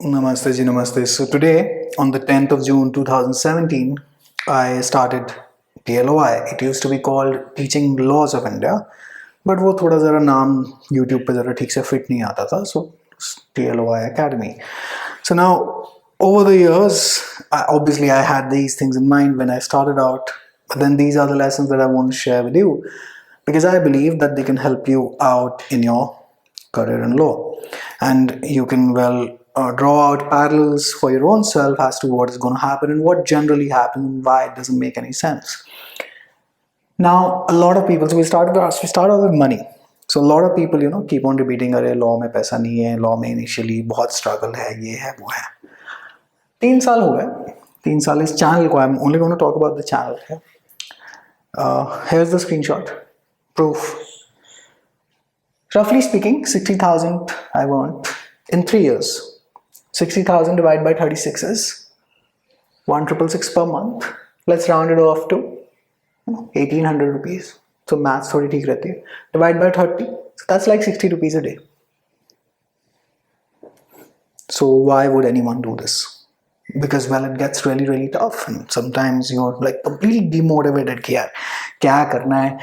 Namaste ji, namaste. So today, on the 10th of June 2017, I started TLOI. It used to be called Teaching Laws of India, but वो थोड़ा ज़रा नाम YouTube पे ज़रा ठीक से fit नहीं आता था, so TLOI Academy. So now, over the years, obviously I had these things in mind when I started out, but then these are the lessons that I want to share with you, because I believe that they can help you out in your career in law, and you can draw out parallels for your own self as to what is going to happen and what generally happens and why it doesn't make any sense. Now, a lot of people, so we start out with money. So a lot of people, keep on repeating, अरे law में पैसा नहीं है, law में initially बहुत struggle है, ये है, वो है. 3 साल हो गए. 3 साल इस channel को, I'm only going to talk about the channel here. Here's the screenshot. Proof. Roughly speaking, 60,000 I've earned in 3 years. 60,000 divided by 36 is 1,666 per month. Let's round it off to 1,800 rupees. So maths थोड़ी ठीक रहती है. Divide by 30. So that's like 60 rupees a day. So why would anyone do this? Because it gets really, really tough, and sometimes you're like completely demotivated कि यार क्या करना है.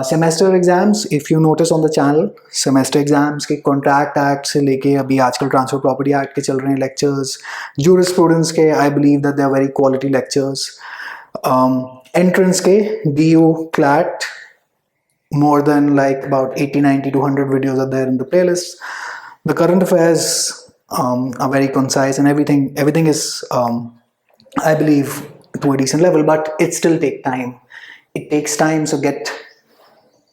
Semester exams, if you notice on the channel, semester exams के contract act से लेके अभी आजकल transfer property act के चल रहे हैं lectures, jurisprudence के I believe that they are very quality lectures. Entrance के DU CLAT, more than like about 80, 90 to 100 videos are there in the playlist. The current affairs are very concise, and everything is I believe to a decent level, but it still takes time. It takes time, so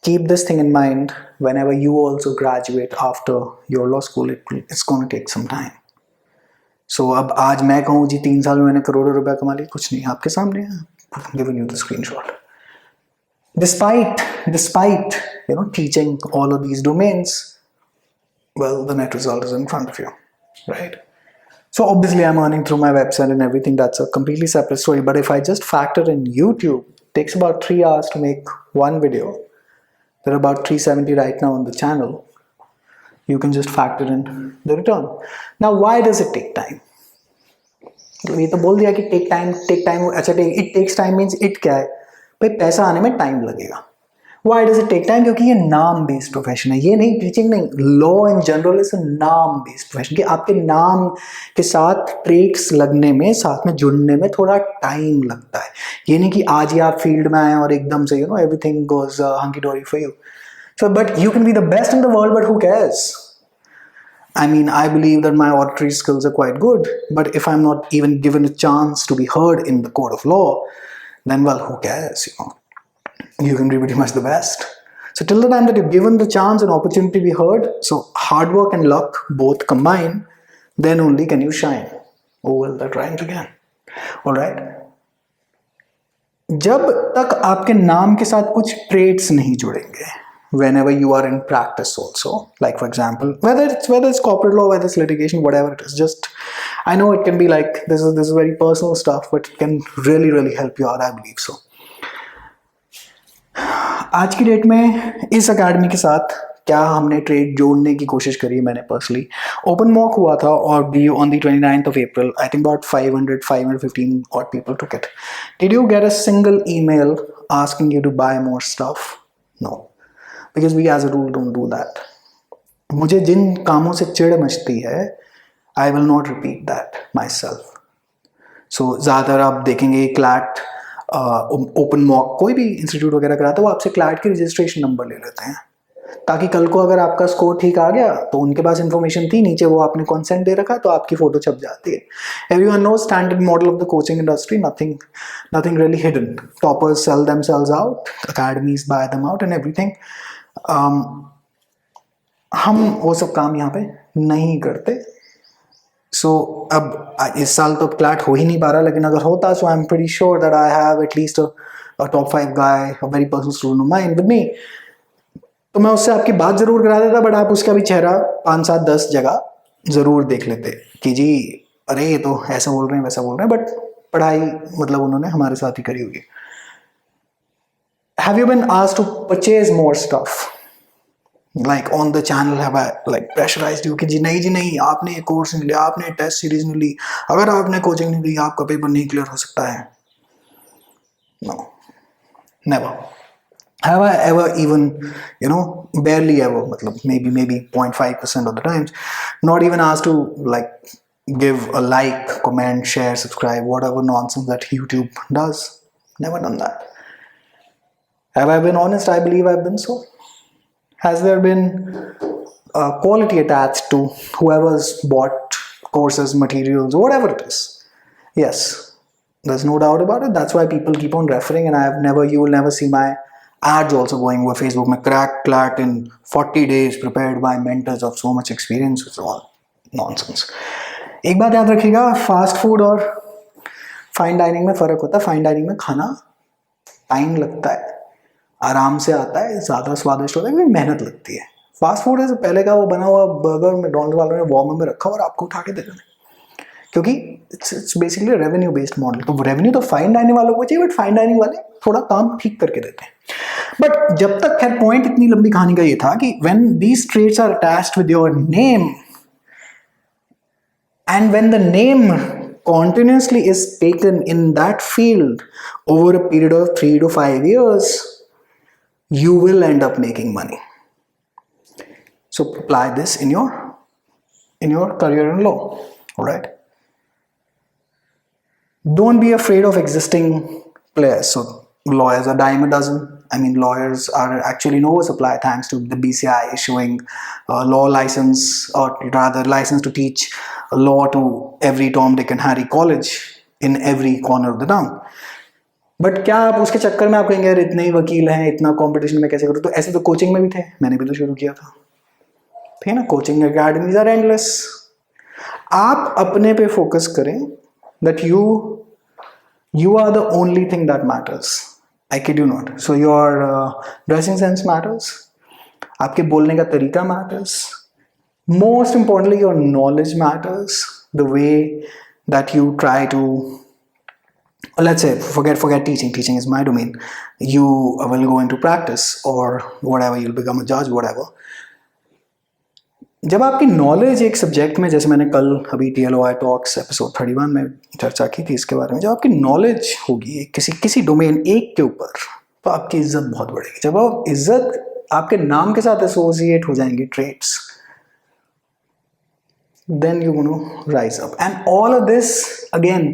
keep this thing in mind whenever you also graduate after your law school. It's going to take some time. So अब आज मैं कहूँ जी 3 साल में मैंने करोड़ों रुपया कमा लिया, कुछ नहीं, आपके सामने है. I'm giving you the screenshot. Despite teaching all of these domains, the net result is in front of you, right? So obviously I'm earning through my website and everything. That's a completely separate story. But if I just factor in YouTube, it takes about 3 hours to make one video. There are about 370 right now on the channel. You can just factor in the return. Now, why does it take time? ये तो बोल दिया कि take time. अच्छा, it takes time means it क्या है? भाई पैसा आने में टाइम लगेगा. Why does it take time? क्योंकि ये नाम बेस्ड प्रोफेशन है. ये नहीं, टीचिंग नहीं, लॉ इन जनरल इज नाम बेस्ड प्रोफेशन. कि आपके नाम के साथ ट्रेड्स लगने में, साथ में जुड़ने में थोड़ा टाइम लगता है. ये नहीं कि आज ही आप फील्ड में आए और एकदम से एवरीथिंग गोज हंकी डोरी for you. So, but you can be the best in the world, but who cares? I mean, I believe that my auditory skills are quite good, but if I'm not even given a chance to be heard in the court of law, then who cares? You can be pretty much the best. So till the time that you're given the chance and opportunity to be heard, so hard work and luck both combine, then only can you shine. Oh well, that rhymes again. All right. जब तक आपके नाम के साथ कुछ traits नहीं जुड़ेंगे, whenever you are in practice also, like for example, whether it's corporate law, whether it's litigation, whatever it is, just I know it can be like this is very personal stuff, but it can really, really help you out, I believe so. आज की date में इस academy के साथ क्या हमने trade जोड़ने की कोशिश करी. मैंने पर्सनली ओपन मॉक हुआ था और be on the 29th of April. I think about 515 odd people took it. Did you get a single email asking you to buy more stuff? No, because we as a rule don't do that. मुझे जिन कामों से चिढ़ मचती है, I will not repeat that myself. So ज़्यादातर आप देखेंगे CLAT open mock कोई भी इंस्टीट्यूट वगैरह कराता है, वो आपसे क्लैट की रजिस्ट्रेशन नंबर ले लेते हैं, ताकि कल को अगर आपका स्कोर ठीक आ गया तो उनके पास इन्फॉर्मेशन थी, नीचे वो आपने कंसेंट दे रखा, तो आपकी फोटो छप जाती है. Everyone knows standard model of the coaching industry, nothing really hidden. Toppers sell themselves out, academies buy them out and everything. हम वो सब काम यहाँ पे नहीं करते. So अब इस साल तो क्लैट हो ही नहीं पा रहा, लेकिन अगर होता, so I'm pretty sure that I have at least a top 5 guy, a very personal student of mine with me. तो मैं उससे आपकी बात जरूर करा देता, बट आप उसका भी चेहरा 5, 7, 10 जगह जरूर देख लेते कि जी अरे ये तो ऐसा बोल रहे हैं, वैसा बोल रहे हैं, बट पढ़ाई उन्होंने हमारे साथ ही करी होगी. Have you been asked to purchase more stuff? like on the channel have I like pressurized you कि जी नहीं आपने ये कोर्स नहीं लिया, आपने टेस्ट सीरीज नहीं ली, अगर आपने कोचिंग नहीं ली आपका पेपर नहीं क्लियर हो सकता है? No, never. Have I ever even, barely ever, matlab maybe 0.5% of the times, not even asked to like give a like, comment, share, subscribe, whatever nonsense that YouTube does. Never done that. Have I been honest? I believe I've been so. Has there been quality attached to whoever's bought courses, materials, whatever it is? Yes, there's no doubt about it. That's why people keep on referring, and you will never see my ads also going over Facebook. My crack CLAT in 40 days, prepared by mentors of so much experience. It's all nonsense. एक बात याद रखिएगा, fast food और fine dining में फ़र्क होता है. Fine dining में खाना टाइम लगता है, आराम से आता है, ज़्यादा स्वादिष्ट होता है, मेहनत लगती है. फास्ट फूड है पहले का वो बना हुआ बर्गर मैकडॉनल्ड्स वालों ने वार्म में रखा और आपको उठा के दे देना, क्योंकि it's basically revenue based model. तो रेवेन्यू तो फाइन डाइनिंग वालों को चाहिए, बट फाइन डाइनिंग वाले थोड़ा काम ठीक करके देते हैं. बट जब तक खैर पॉइंट इतनी लंबी कहानी का ये था कि when these traits are attached with your name and when the name continuously is taken in that field over a period of 3 to 5 years, you will end up making money. So apply this in your career in law. All right, don't be afraid of existing players. So lawyers are dime a dozen. I mean, lawyers are actually in oversupply thanks to the BCI issuing a law license, or rather license to teach law to every Tom, Dick and Harry college in every corner of the town. But क्या आप उसके चक्कर में आप कहेंगे यार इतने ही वकील हैं, इतना कंपटीशन में कैसे करूँ? तो ऐसे तो कोचिंग में भी थे, मैंने भी तो शुरू किया था, ठीक है ना. Coaching academies are endless. आप अपने पे फोकस करें, that you are the only thing that matters. I kid you not. So your dressing sense matters. आपके बोलने का तरीका matters. Most importantly, your knowledge matters. The way that you try to, let's say, forget teaching. Teaching is my domain. You will go into practice or whatever. You'll become a judge, whatever. जब आपकी knowledge एक subject में, जैसे मैंने कल अभी TLOI talks episode 31 में चर्चा की थी इसके बारे में, जब आपकी नॉलेज होगी किसी डोमेन एक के ऊपर, तो आपकी इज्जत बहुत बढ़ेगी. जब आप इज्जत आपके नाम के साथ एसोसिएट हो जाएंगी, traits, then you gonna rise up. And all of this again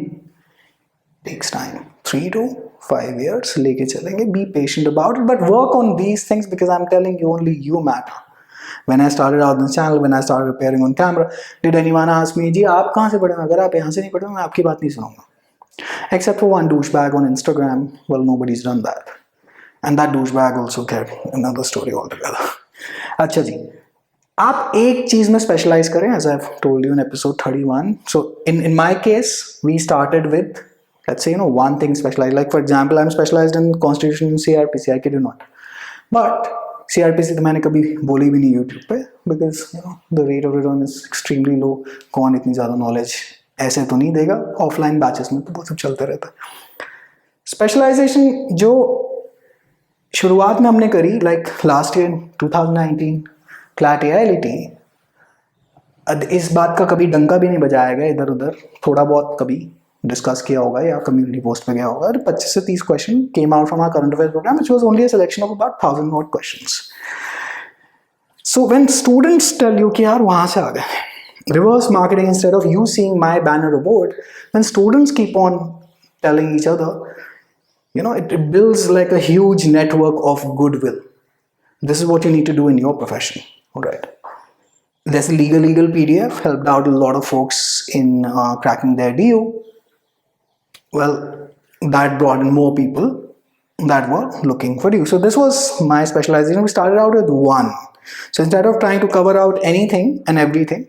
takes time, 3 to 5 years लेके चलेंगे. Be patient about it, but work on these things, because I am telling you only you matter. When I started out this channel, when I started appearing on camera, did anyone ask me, जी आप कहाँ से पढ़े? अगर आप यहाँ से नहीं पढ़े मैं आपकी बात नहीं सुनूंगा. Except for one douchebag on Instagram. Well, nobody's done that. And that douchebag also get another story altogether. अच्छा जी, आप एक चीज़ में specialize करें, as I've told you in episode 31. So in my case, we started with, let's say, one thing specialized. Like for example, I'm specialized in Constitution and CRPC. I kid you not. But CRPC तो मैंने कभी बोली भी नहीं YouTube पे, because the rate of return is extremely low. कौन इतनी ज़्यादा नॉलेज ऐसे तो नहीं देगा. ऑफलाइन बैचेस में तो बहुत सब चलता रहता है. स्पेशलाइजेशन जो शुरुआत में हमने करी, like last year 2019 CLAT AILET, इस बात का कभी डंका भी नहीं बजाया गया इधर उधर. थोड़ा बहुत कभी डिस्कस किया होगा या कम्युनिटी पोस्ट पे गया होगा. 25 से 30 question came out from our current affairs program, which was only a selection of about 1000 odd questions. So when students tell you कि यार वहाँ से आ गए, reverse marketing, instead of you seeing my banner or board, when students keep on telling each other, it builds like a huge network of goodwill. This is what you need to do in your profession. All right. There's a legal PDF, helped out a lot of folks in cracking their DU. Well, that brought in more people that were looking for you. So this was my specialization. We started out with one. So instead of trying to cover out anything and everything,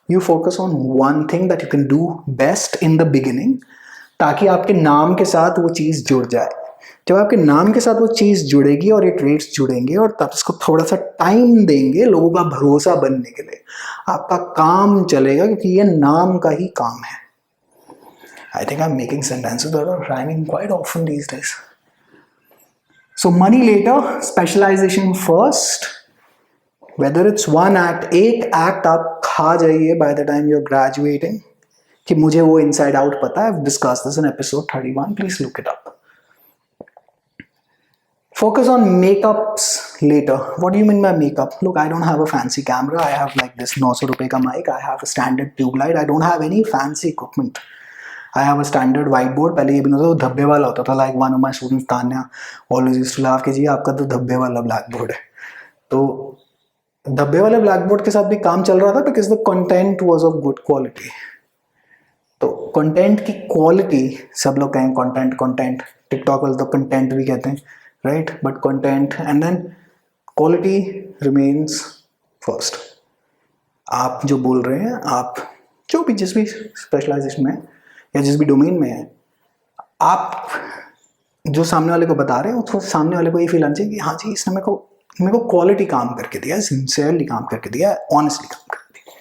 you focus on one thing that you can do best in the beginning, ताकि आपके नाम के साथ वो चीज़ जुड़ जाए. जब आपके नाम के साथ वो चीज़ जुड़ेगी और ये ट्रेड्स जुड़ेंगे और तब इसको थोड़ा सा टाइम देंगे लोगों का भरोसा बनने के लिए, आपका काम चलेगा, क्योंकि ये नाम का ही काम है. I think I'm making sentences that are rhyming quite often these days. So money later, specialization first. Whether it's one act, एक एक्ट आप खा जाइए by the time you are graduating कि मुझे वो इनसाइड आउट पता है. Discuss this in episode 31, please look it up. Focus on makeups later. What do you mean by makeup? Look, I don't have a fancy camera. I have like this 900 रुपए का mic. I have a standard tube light. I don't have any fancy equipment. I have a standard whiteboard. पहले ये भी नहीं था, धब्बे वाला होता था. Like one of my students, Tanya, always used to laugh कि जी आपका तो धब्बे वाला blackboard है. तो धब्बे वाले blackboard के साथ भी काम चल रहा था because the content was of good quality. तो कंटेंट की क्वालिटी, सब लोग कहें कंटेंट, टिकटॉक वाले तो कंटेंट भी कहते हैं, right? But content and then quality remains first. आप जो बोल रहे हैं, आप जो भी जिस भी स्पेशलाइजेशन में या जिस भी डोमेन में है, आप जो सामने वाले को बता रहे हैं उसको सामने वाले को ये फील आना चाहिए कि हाँ जी इसने मेरे को क्वालिटी काम करके दिया है, सिंसियरली काम करके दिया है, ऑनेस्टली काम करके दिया.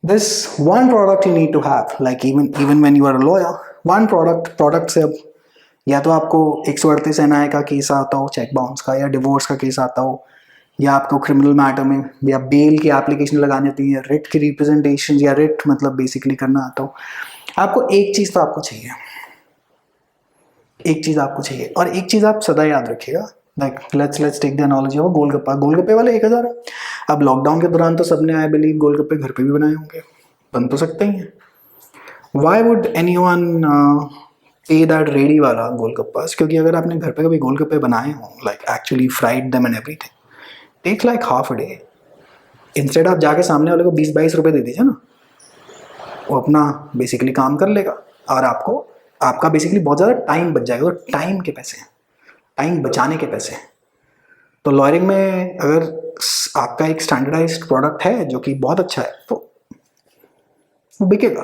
This one product you need to have, like even when you are a lawyer, one product से अब या तो आपको 138 NI का केस आता हो, चेक बाउंस का, या डिवोर्स का केस आता हो, या आपको क्रिमिनल मैटर में या बेल की एप्लीकेशन लगानी आती है, रिट की रिप्रेजेंटेशन या रिट मतलब बेसिकली करना आता हो, आपको एक चीज़ तो आपको चाहिए, एक चीज़ आपको चाहिए. और एक चीज़ आप सदा याद रखिएगा, like let's take the analogy of golgappe वाले 1000 है. अब लॉकडाउन के दौरान तो सबने आई बिलीव गोलगप्पे घर पे भी बनाए होंगे, बन तो सकते ही हैं. वाई वुड एनीवन पे दैट रेडी वाला गोलगप्पास? क्योंकि अगर आपने घर पे कभी गोलगप्पे बनाए हो, like actually fried them and everything, takes like half a day. Instead आप जाके सामने वाले को 20-22 रुपए दे दीजिए ना, वो अपना बेसिकली काम कर लेगा और आपका बेसिकली बहुत ज़्यादा टाइम बच जाएगा. तो टाइम के पैसे, टाइम बचाने के पैसे. तो लॉयरिंग में अगर आपका एक स्टैंडर्डाइज्ड प्रोडक्ट है जो कि बहुत अच्छा है तो वो बिकेगा.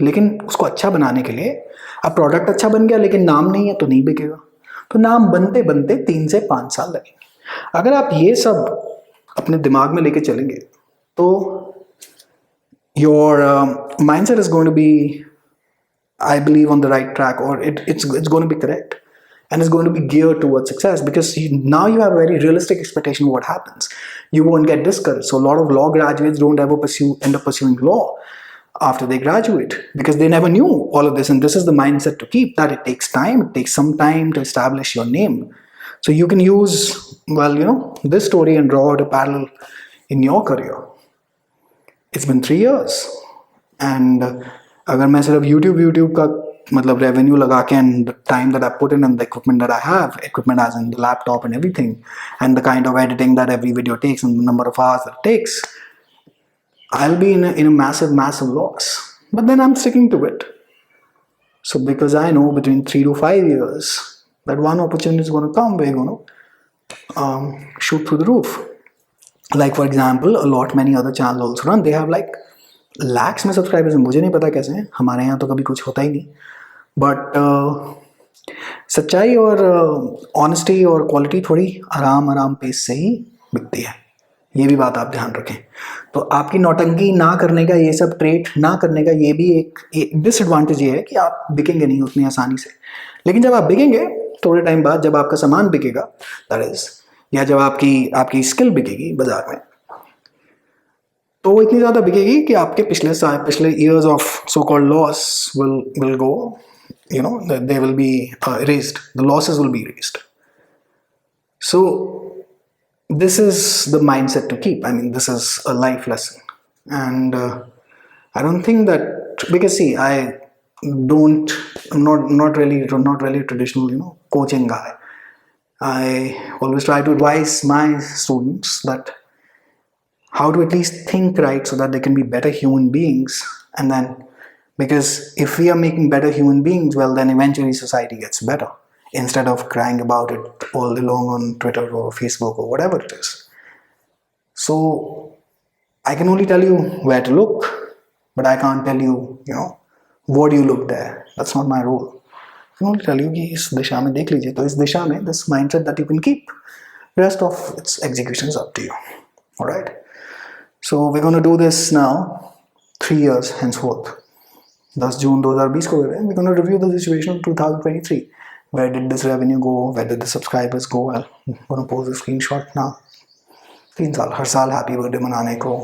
लेकिन उसको अच्छा बनाने के लिए, अब प्रोडक्ट अच्छा बन गया लेकिन नाम नहीं है तो नहीं बिकेगा. तो नाम बनते बनते 3 से 5 साल लगेंगे. अगर आप ये सब अपने दिमाग में लेके चलेंगे तो your mindset is going to be, I believe, on the right track, or it's going to be correct, and it's going to be geared towards success, because now you have a very realistic expectation of what happens. You won't get discouraged. So a lot of law graduates don't ever end up pursuing law after they graduate because they never knew all of this. And this is the mindset to keep, that it takes time. It takes some time to establish your name. So you can use, this story and draw it a parallel in your career. It's been 3 years, and अगर मैं सिर्फ YouTube का मतलब revenue लगा के and time that I put in and the equipment that I have, equipment as in the laptop and everything, and the kind of editing that every video takes and the number of hours that takes, I will be in a massive loss. But then I'm sticking to it. So because I know between 3 to 5 years that one opportunity is going to come, we're going to shoot through the roof. Like for example, a lot many other channels also run. They have like lakhs में subscribers हैं. मुझे नहीं पता कैसे हैं, हमारे यहाँ तो कभी कुछ होता ही नहीं. बट सच्चाई और ऑनेस्टी और क्वालिटी थोड़ी आराम पेस से ही बिकती है. ये भी बात आप ध्यान रखें. तो आपकी नौटंकी ना करने का, ये सब ट्रेट ना करने का, ये भी एक डिसएडवांटेज ये है कि आप बिकेंगे नहीं उतनी आसानी से. लेकिन जब आप बिकेंगे थोड़े टाइम बाद, जब आपका सामान बिकेगा, दैट इज, या जब आपकी स्किल बिकेगी बाजार में, तो वो इतनी ज़्यादा बिकेगी कि आपके पिछले years of so called loss will go, they will be erased. The losses will be erased. So this is the mindset to keep. I mean, this is a life lesson, and I don't think that, because see, I'm not really a traditional coaching guy. I always try to advise my students that how to at least think right so that they can be better human beings. And then, because if we are making better human beings, well, then eventually society gets better, instead of crying about it all day long on Twitter or Facebook or whatever it is. So I can only tell you where to look, but I can't tell you, what do you look there. That's not my role. I can only tell you कि इस दिशा में देख लीजिए. तो इस दिशा में, this mindset that you can keep, rest of its execution is up to you. All right. So we're going to do this now, 3 years henceforth. 10 June 2020 को we're going to review the situation in 2023. Where did this revenue go? Where did the subscribers go? I'm going to post a screenshot now. 3 साल, हर साल happy birthday मनाने को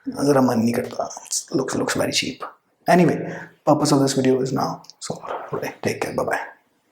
ज़रा मन नहीं करता. Looks very cheap. Anyway, purpose of this video is now. So, take care. Bye bye.